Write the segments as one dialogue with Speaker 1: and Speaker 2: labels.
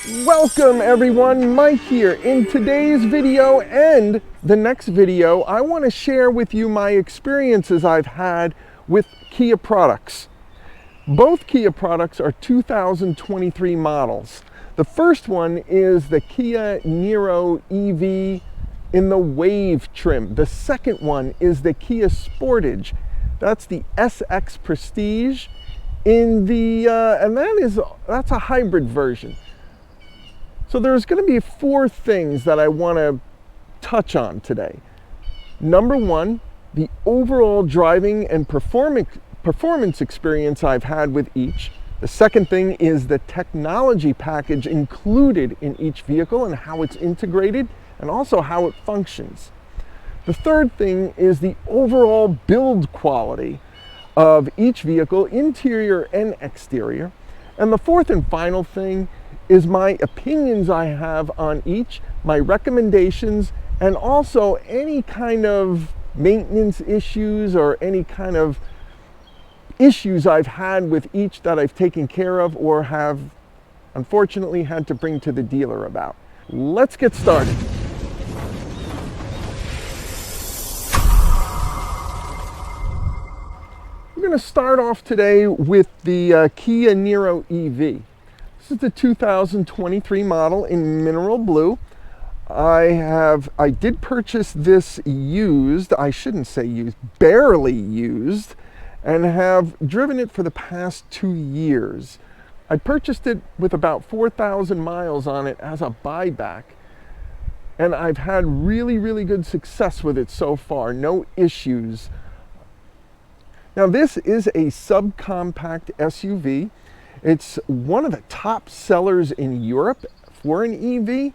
Speaker 1: Welcome everyone, Mike here. In today's video and the next video, I want to share with you my experiences I've had with Kia products. Both Kia products are 2023 models. The first one is the Kia Niro EV in the Wave trim. The second one is the Kia Sportage. That's the SX Prestige in the, that's a hybrid version. So there's going to be four things that I want to touch on today. Number one, the overall driving and performance experience I've had with each. The second thing is the technology package included in each vehicle and how it's integrated and also how it functions. The third thing is the overall build quality of each vehicle, interior and exterior. And the fourth and final thing is my opinions I have on each, my recommendations, and also any kind of maintenance issues or any kind of issues I've had with each that I've taken care of or have unfortunately had to bring to the dealer about. Let's get started. We're going to start off today with the Kia Niro EV. This is the 2023 model in mineral blue. I did purchase this used, I shouldn't say used, barely used, and have driven it for the past 2 years. I purchased it with about 4,000 miles on it as a buyback, and I've had really good success with it so far, no issues. Now this is a subcompact SUV. It's one of the top sellers in Europe for an EV.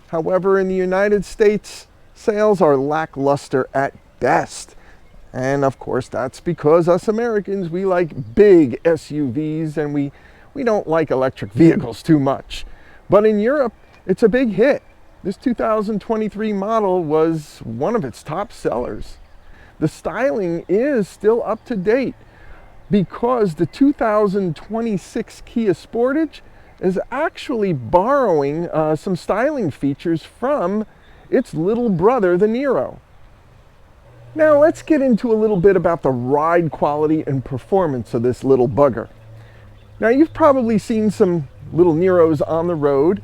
Speaker 1: However, in the United States, sales are lackluster at best. And of course, that's because us Americans, we like big SUVs and we don't like electric vehicles too much. But in Europe, it's a big hit. This 2023 model was one of its top sellers. The styling is still up to date, because the 2026 Kia Sportage is actually borrowing some styling features from its little brother, the Niro. Now let's get into a little bit about the ride quality and performance of this little bugger. Now you've probably seen some little Niros on the road,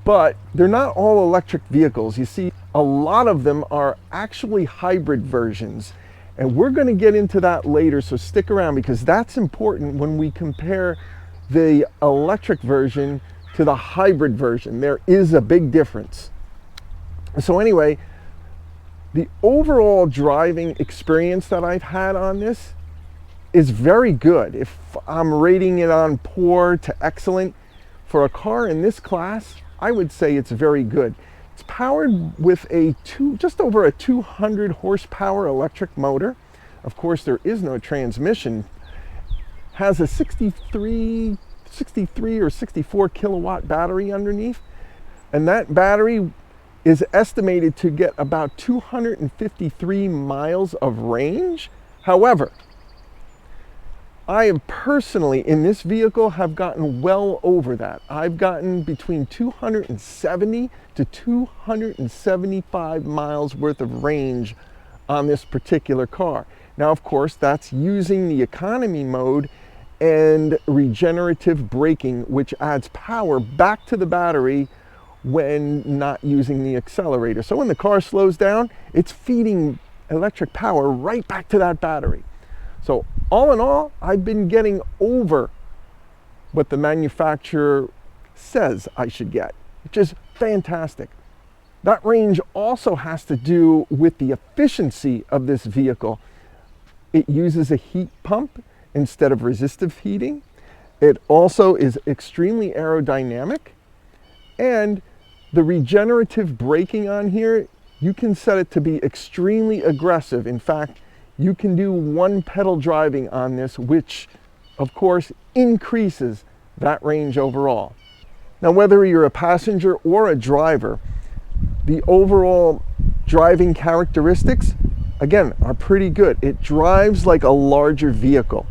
Speaker 1: but they're not all electric vehicles. You see, a lot of them are actually hybrid versions. And we're going to get into that later, so stick around because that's important when we compare the electric version to the hybrid version. There is a big difference. So anyway, the overall driving experience that I've had on this is very good. If I'm rating it on poor to excellent, for a car in this class, I would say it's very good. It's powered with just over a 200 horsepower electric motor. Of course, there is no transmission. Has a 63 or 64 kilowatt battery underneath. And that battery is estimated to get about 253 miles of range. However, I have personally, in this vehicle, have gotten well over that. I've gotten between 270 to 275 miles worth of range on this particular car. Now, of course, that's using the economy mode and regenerative braking, which adds power back to the battery when not using the accelerator. So when the car slows down, it's feeding electric power right back to that battery. So all in all, I've been getting over what the manufacturer says I should get, which is fantastic. That range also has to do with the efficiency of this vehicle. It uses a heat pump instead of resistive heating. It also is extremely aerodynamic, and the regenerative braking on here, you can set it to be extremely aggressive. In fact, you can do one pedal driving on this, which of course increases that range overall. Now, whether you're a passenger or a driver, the overall driving characteristics, again, are pretty good. It drives like a larger vehicle.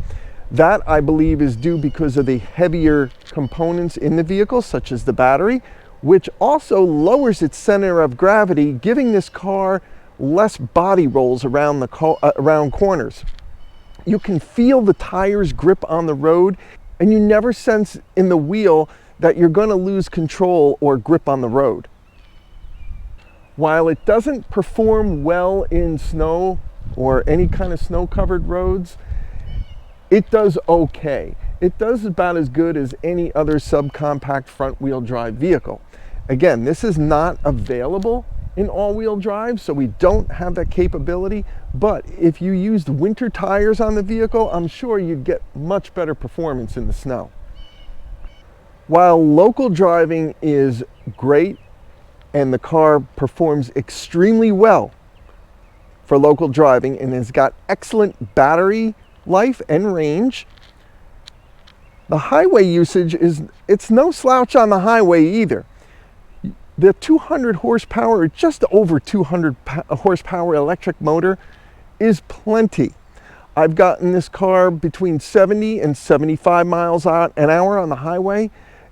Speaker 1: That, I believe, is due because of the heavier components in the vehicle, such as the battery, which also lowers its center of gravity, giving this car less body rolls around around corners. You can feel the tires grip on the road, and you never sense in the wheel that you're going to lose control or grip on the road. While it doesn't perform well in snow or any kind of snow-covered roads, it does okay. It does about as good as any other subcompact front-wheel drive vehicle. Again, this is not available in all-wheel drive, so we don't have that capability, but if you used winter tires on the vehicle, I'm sure you'd get much better performance in the snow. While local driving is great and the car performs extremely well for local driving and has got excellent battery life and range, the highway usage it's no slouch on the highway either. The 200 horsepower, just over 200 horsepower electric motor is plenty. I've gotten this car between 70 and 75 miles an hour on the highway,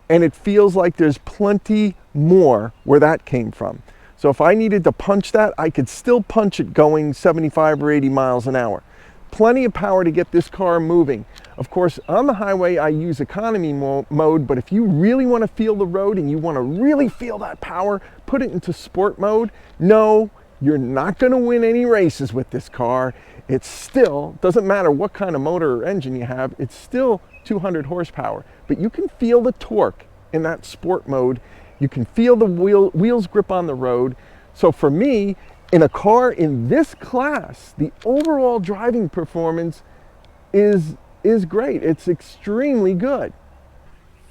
Speaker 1: and it feels like there's plenty more where that came from. So if I needed to punch that, I could still punch it going 75 or 80 miles an hour. Plenty of power to get this car moving. Of course, on the highway, I use economy mode, but if you really want to feel the road and you want to really feel that power, put it into sport mode. No, you're not going to win any races with this car. It still doesn't matter what kind of motor or engine you have, it's still 200 horsepower, but you can feel the torque in that sport mode. You can feel the wheels grip on the road. So for me, in a car in this class, the overall driving performance is great. It's extremely good.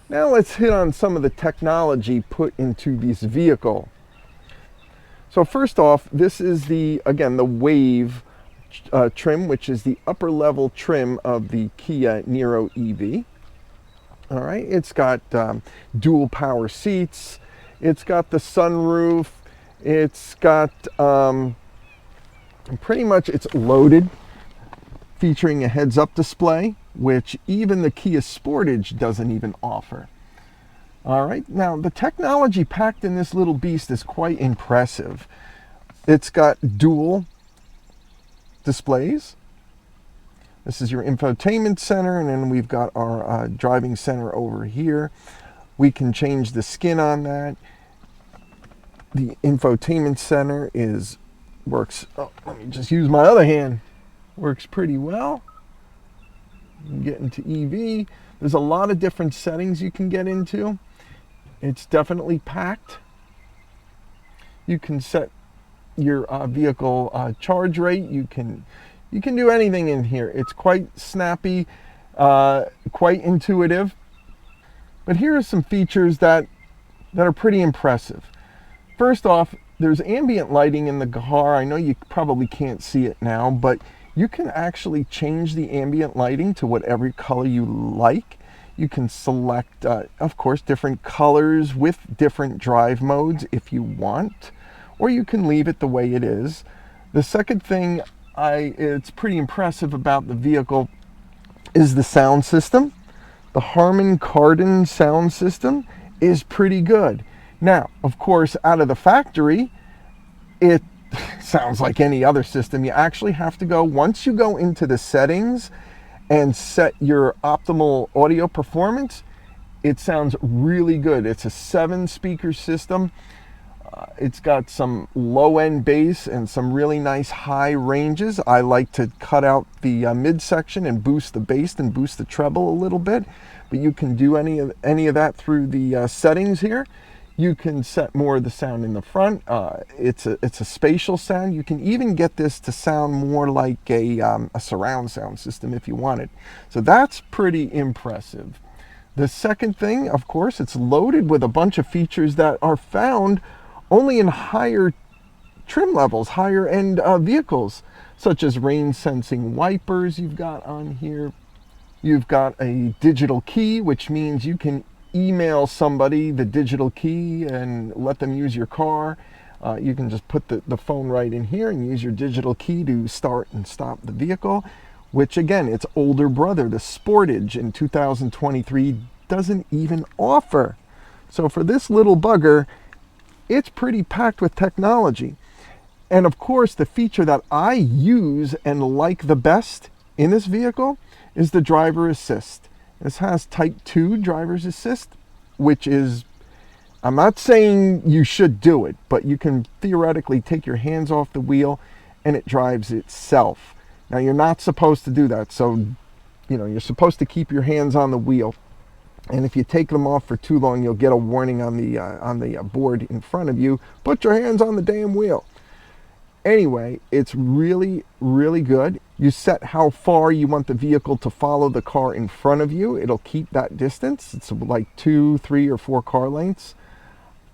Speaker 1: Now let's hit on some of the technology put into this vehicle. So first off, this is again, the Wave trim, which is the upper level trim of the Kia Niro EV. All right, it's got dual power seats. It's got the sunroof. It's got pretty much, it's loaded, featuring a heads-up display, which even the Kia Sportage doesn't even offer. All right, now the technology packed in this little beast is quite impressive. It's got dual displays. This is your infotainment center, and then we've got our driving center over here. We can change the skin on that. The infotainment center works, let me just use my other hand, works pretty well. You can get into EV. There's a lot of different settings you can get into. It's definitely packed. You can set your vehicle charge rate. You can do anything in here. It's quite snappy, quite intuitive. But here are some features that are pretty impressive. First off, there's ambient lighting in the car. I know you probably can't see it now, but you can actually change the ambient lighting to whatever color you like. You can select, of course, different colors with different drive modes if you want, or you can leave it the way it is. The second thing it's pretty impressive about the vehicle is the sound system. The Harman Kardon sound system is pretty good. Now, of course, out of the factory, it sounds like any other system. You actually have to go, once you go into the settings and set your optimal audio performance, it sounds really good. It's a 7-speaker system. It's got some low-end bass and some really nice high ranges. I like to cut out the midsection and boost the bass and boost the treble a little bit, but you can do any of that through the settings here. You can set more of the sound in the front. It's a spatial sound. You can even get this to sound more like a surround sound system if you wanted. So that's pretty impressive. The second thing, of course, it's loaded with a bunch of features that are found only in higher trim levels, higher end vehicles, such as rain sensing wipers you've got on here. You've got a digital key, which means you can email somebody the digital key and let them use your car. You can just put the phone right in here and use your digital key to start and stop the vehicle. which again, its older brother, the Sportage in 2023, doesn't even offer. So for this little bugger, it's pretty packed with technology. And of course, the feature that I use and like the best in this vehicle is the driver assist. This has type 2 driver's assist, which is, I'm not saying you should do it, but you can theoretically take your hands off the wheel and it drives itself. Now, you're not supposed to do that. So, you're supposed to keep your hands on the wheel. And if you take them off for too long, you'll get a warning on the board in front of you. Put your hands on the damn wheel. Anyway, it's really, really good. You set how far you want the vehicle to follow the car in front of you. It'll keep that distance. It's like 2, 3, or 4 car lengths.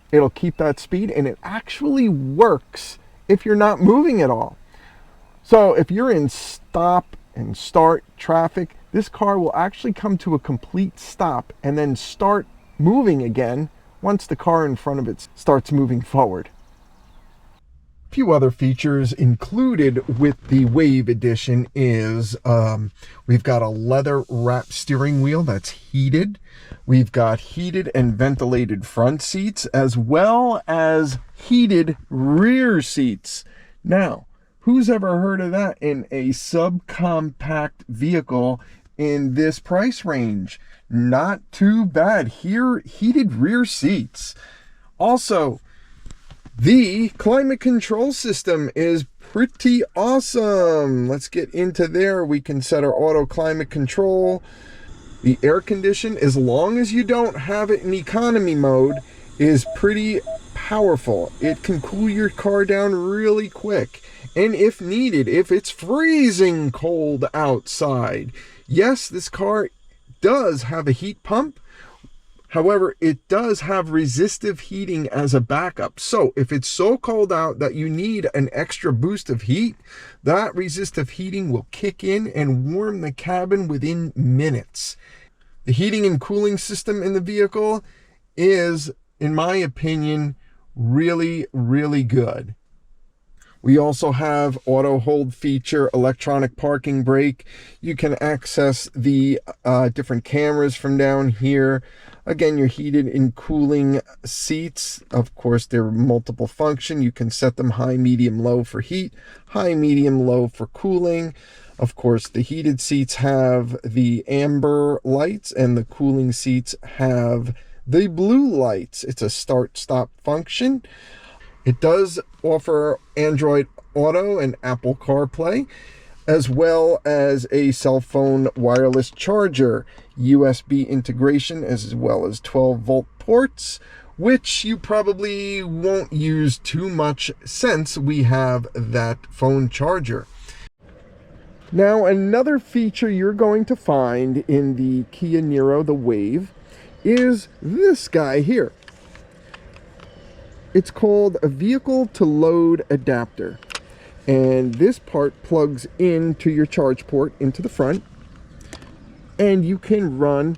Speaker 1: It'll keep that speed, and it actually works if you're not moving at all. So if you're in stop and start traffic, this car will actually come to a complete stop and then start moving again once the car in front of it starts moving forward. A few other features included with the Wave Edition is we've got a leather wrap steering wheel that's heated. We've got heated and ventilated front seats as well as heated rear seats. Now, who's ever heard of that in a subcompact vehicle in this price range? Not too bad. Here, heated rear seats. Also, the climate control system is pretty awesome. Let's get into there. We can set our auto climate control. The air condition, as long as you don't have it in economy mode, is pretty powerful. It can cool your car down really quick. And if needed, if it's freezing cold outside, yes, this car does have a heat pump. However, it does have resistive heating as a backup. So if it's so cold out that you need an extra boost of heat, that resistive heating will kick in and warm the cabin within minutes. The heating and cooling system in the vehicle is, in my opinion, really, really good. We also have auto hold feature, electronic parking brake. You can access the different cameras from down here. Again, your heated and cooling seats. Of course, they're multiple function. You can set them high, medium, low for heat, high, medium, low for cooling. Of course, the heated seats have the amber lights and the cooling seats have the blue lights. It's a start-stop function. It does offer Android Auto and Apple CarPlay, as well as a cell phone wireless charger, USB integration, as well as 12-volt ports, which you probably won't use too much since we have that phone charger. Now, another feature you're going to find in the Kia Niro, the Wave, is this guy here. It's called a vehicle to load adapter. And this part plugs into your charge port into the front. And you can run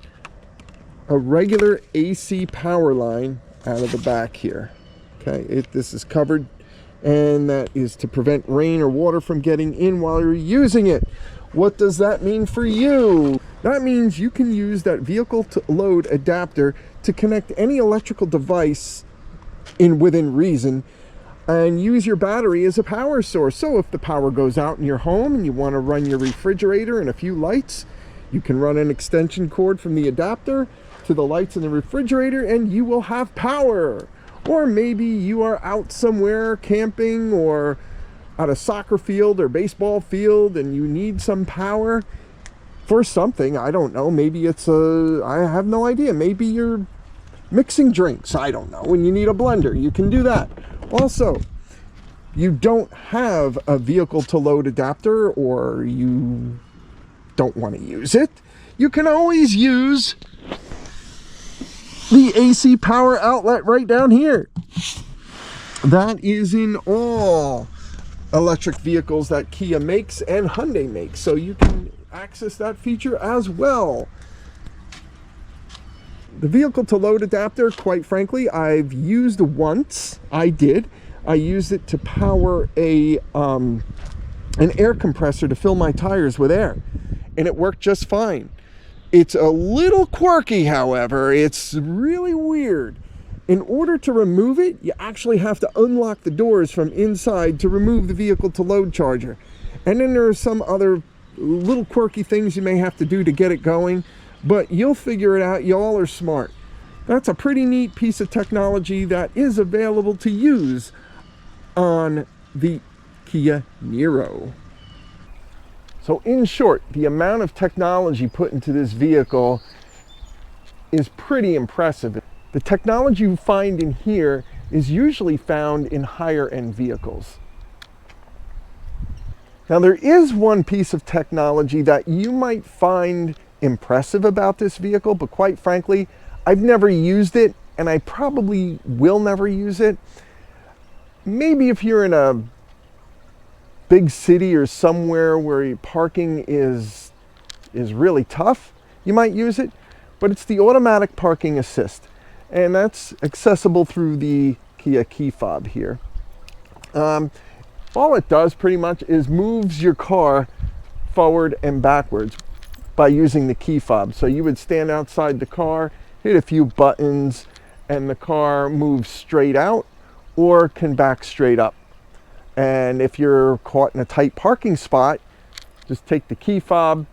Speaker 1: a regular AC power line out of the back here. Okay, this is covered. And that is to prevent rain or water from getting in while you're using it. What does that mean for you? That means you can use that vehicle to load adapter to connect any electrical device within reason and use your battery as a power source. So if the power goes out in your home and you want to run your refrigerator and a few lights, you can run an extension cord from the adapter to the lights in the refrigerator and you will have power. Or maybe you are out somewhere camping or at a soccer field or baseball field and you need some power for something. I don't know. Maybe it's I have no idea. Maybe you're mixing drinks. I don't know. When you need a blender, you can do that. Also, you don't have a vehicle to load adapter or you don't want to use it, you can always use the AC power outlet right down here. That is in all electric vehicles that Kia makes and Hyundai makes, so you can access that feature as well. The vehicle to load adapter, quite frankly, I've used once. I used it to power a an air compressor to fill my tires with air, and it worked just fine. It's a little quirky, however. It's really weird. In order to remove it, you actually have to unlock the doors from inside to remove the vehicle to load charger. And then there are some other little quirky things you may have to do to get it going, but you'll figure it out. Y'all are smart. That's a pretty neat piece of technology that is available to use on the Kia Niro. So in short, the amount of technology put into this vehicle is pretty impressive. The technology you find in here is usually found in higher end vehicles. Now there is one piece of technology that you might find impressive about this vehicle, but quite frankly, I've never used it and I probably will never use it. Maybe if you're in a big city or somewhere where parking is really tough, you might use it, but it's the automatic parking assist. And that's accessible through the Kia key fob here. All it does pretty much is moves your car forward and backwards by using the key fob. So you would stand outside the car, hit a few buttons, and the car moves straight out or can back straight up. And if you're caught in a tight parking spot, just take the key fob,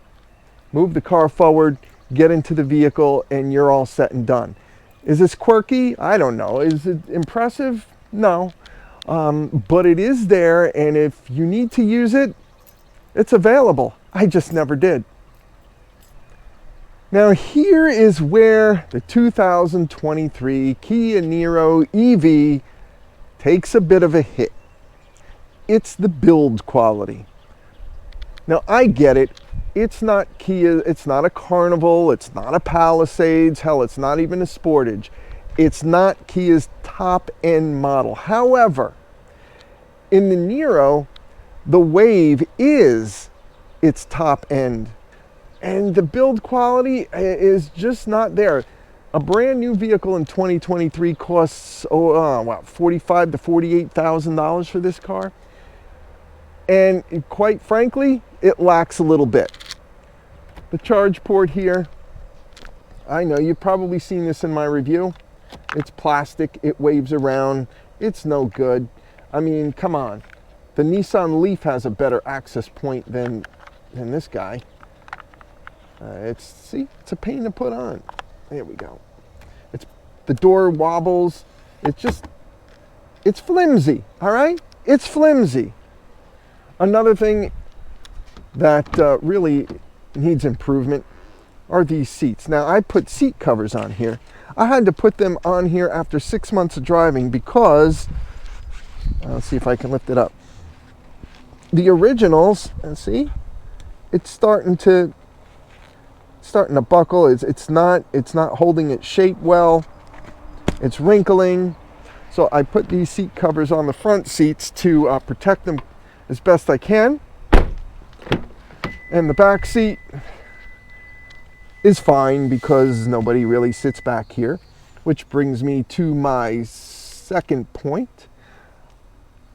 Speaker 1: move the car forward, get into the vehicle, and you're all set and done. Is this quirky? I don't know. Is it impressive? No. But it is there, and if you need to use it, it's available. I just never did. Now here is where the 2023 Kia Niro EV takes a bit of a hit. It's the build quality. Now I get it. It's not Kia, it's not a Carnival, it's not a Palisades, hell, it's not even a Sportage. It's not Kia's top-end model. However, in the Niro, the Wave is its top end. And the build quality is just not there. A brand new vehicle in 2023 costs $45,000 to $48,000 for this car. And quite frankly, it lacks a little bit. The charge port here, I know you've probably seen this in my review. It's plastic, it waves around, it's no good. I mean, come on. The Nissan Leaf has a better access point than this guy. It's a pain to put on. There we go. The door wobbles. It's flimsy, all right? It's flimsy. Another thing that really needs improvement are these seats. Now, I put seat covers on here. I had to put them on here after 6 months of driving because, let's see if I can lift it up. The originals, see, it's starting to buckle. It's not holding its shape well. It's wrinkling. So I put these seat covers on the front seats to protect them as best I can. And the back seat is fine because nobody really sits back here, which brings me to my second point.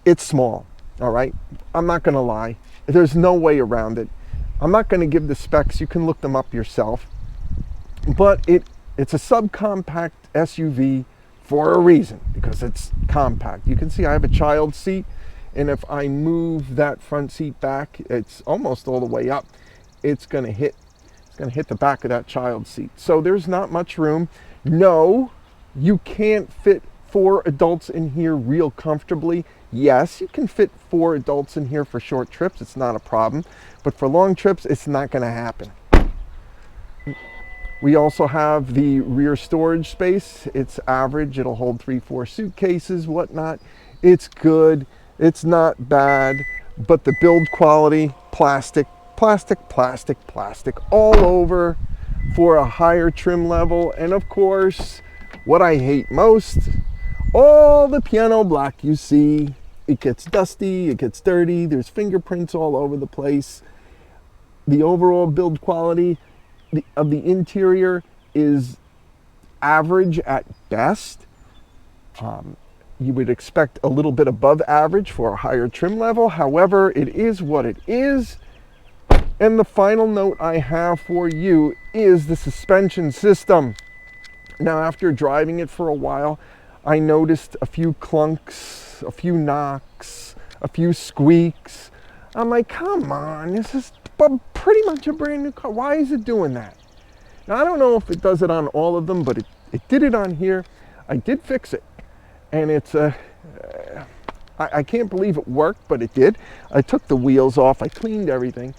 Speaker 1: It's small, all right? I'm not gonna lie. There's no way around it. I'm not gonna give the specs. You can look them up yourself. But it's a subcompact SUV for a reason, because it's compact. You can see I have a child seat, and if I move that front seat back, it's almost all the way up. It's gonna hit the back of that child seat. So there's not much room. No, you can't fit 4 adults in here real comfortably. Yes, you can fit 4 adults in here for short trips. It's not a problem. But for long trips, it's not gonna happen. We also have the rear storage space. It's average. It'll hold 3-4 suitcases, whatnot. It's good. It's not bad. But the build quality, plastic all over for a higher trim level. And of course, what I hate most, all the piano black you see. It gets dusty, it gets dirty, there's fingerprints all over the place. The overall build quality of the interior is average at best. You would expect a little bit above average for a higher trim level. However, it is what it is. And the final note I have for you is the suspension system. Now, after driving it for a while, I noticed a few clunks, a few knocks, a few squeaks. I'm like, come on, this is pretty much a brand new car. Why is it doing that? Now, I don't know if it does it on all of them, but it did it on here. I did fix it. And it's I can't believe it worked, but it did. I took the wheels off, I cleaned everything,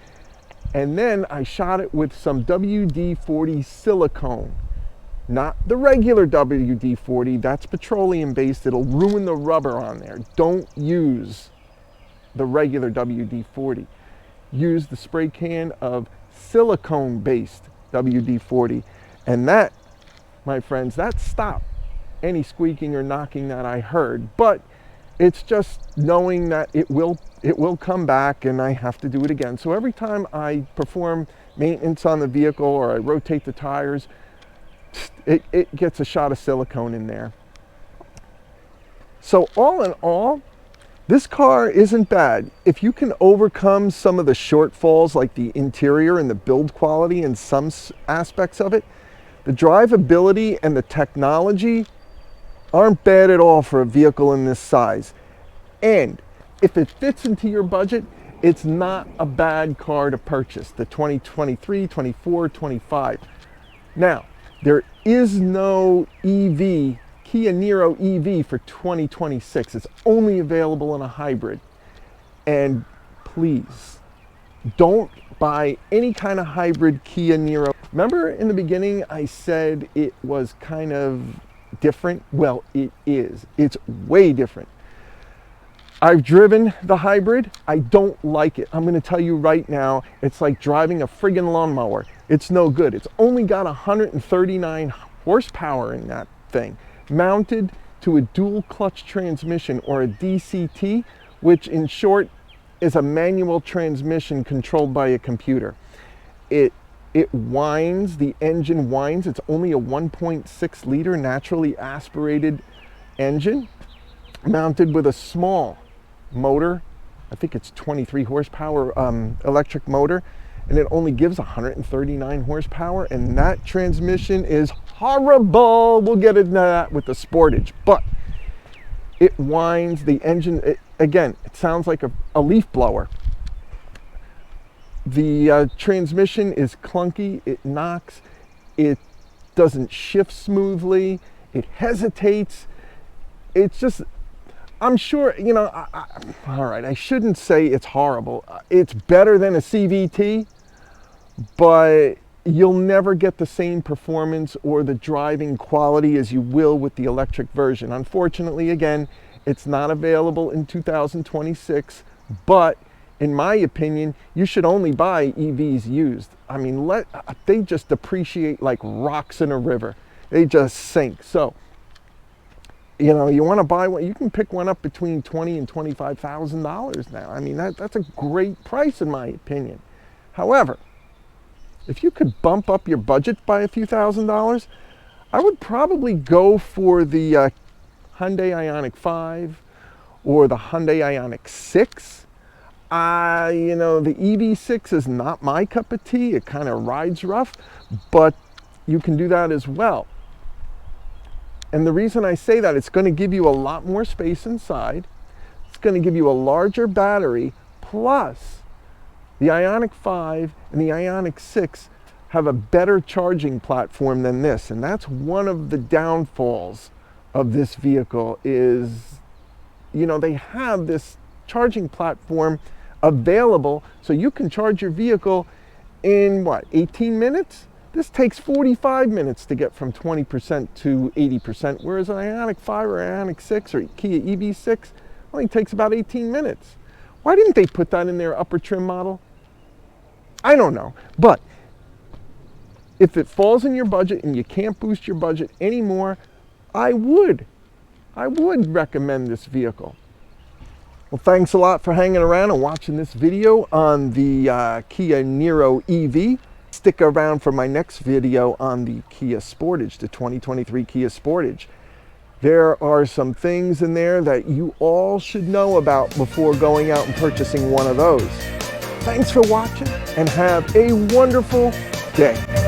Speaker 1: and then I shot it with some WD-40 silicone. Not the regular WD-40, that's petroleum based, it'll ruin the rubber on there. Don't use the regular WD-40. Use the spray can of silicone based WD-40, and that, my friends, that stopped any squeaking or knocking that I heard. But it's just knowing that it will come back and I have to do it again. So every time I perform maintenance on the vehicle or I rotate the tires, it gets a shot of silicone in there. So all in all, this car isn't bad. If you can overcome some of the shortfalls like the interior and the build quality and some aspects of it, the drivability and the technology aren't bad at all for a vehicle in this size. And if it fits into your budget, it's not a bad car to purchase, the 2023, 24, 25. Now, there is no EV, Kia Niro EV for 2026. It's only available in a hybrid. And please, don't buy any kind of hybrid Kia Niro. Remember in the beginning I said it was kind of different? Well, it is. It's way different. I've driven the hybrid. I don't like it. I'm going to tell you right now, it's like driving a friggin' lawnmower. It's no good. It's only got 139 horsepower in that thing, mounted to a dual clutch transmission, or a DCT, which in short is a manual transmission controlled by a computer. It whines, the engine whines. It's only a 1.6 liter naturally aspirated engine mounted with a small motor. I think it's 23 horsepower electric motor, and it only gives 139 horsepower, and that transmission is horrible. We'll get into that with the Sportage, but it whines. The engine, again, it sounds like a leaf blower. The transmission is clunky, it knocks, it doesn't shift smoothly, it hesitates. It's just, I'm sure, you know, all right, I shouldn't say it's horrible. It's better than a CVT, but you'll never get the same performance or the driving quality as you will with the electric version. Unfortunately, again, it's not available in 2026, but in my opinion, you should only buy EVs used. I mean, they just depreciate like rocks in a river. They just sink. So, you know, you want to buy one, you can pick one up between $20,000 and $25,000 now. I mean, that's a great price in my opinion. However, if you could bump up your budget by a few $1,000s, I would probably go for the Hyundai Ioniq 5 or the Hyundai Ioniq 6. You know, the EV6 is not my cup of tea. It kind of rides rough, but you can do that as well. And the reason I say that, it's going to give you a lot more space inside. It's going to give you a larger battery, plus the Ioniq 5 and the Ioniq 6 have a better charging platform than this. And that's one of the downfalls of this vehicle is, you know, they have this charging platform available so you can charge your vehicle in what, 18 minutes? This takes 45 minutes to get from 20% to 80%, whereas an Ioniq 5 or Ioniq 6 or Kia EV6 only takes about 18 minutes. Why didn't they put that in their upper trim model? I don't know, but if it falls in your budget and you can't boost your budget anymore, I would recommend this vehicle. Well, thanks a lot for hanging around and watching this video on the Kia Niro EV. Stick around for my next video on the Kia Sportage, the 2023 Kia Sportage. There are some things in there that you all should know about before going out and purchasing one of those. Thanks for watching and have a wonderful day.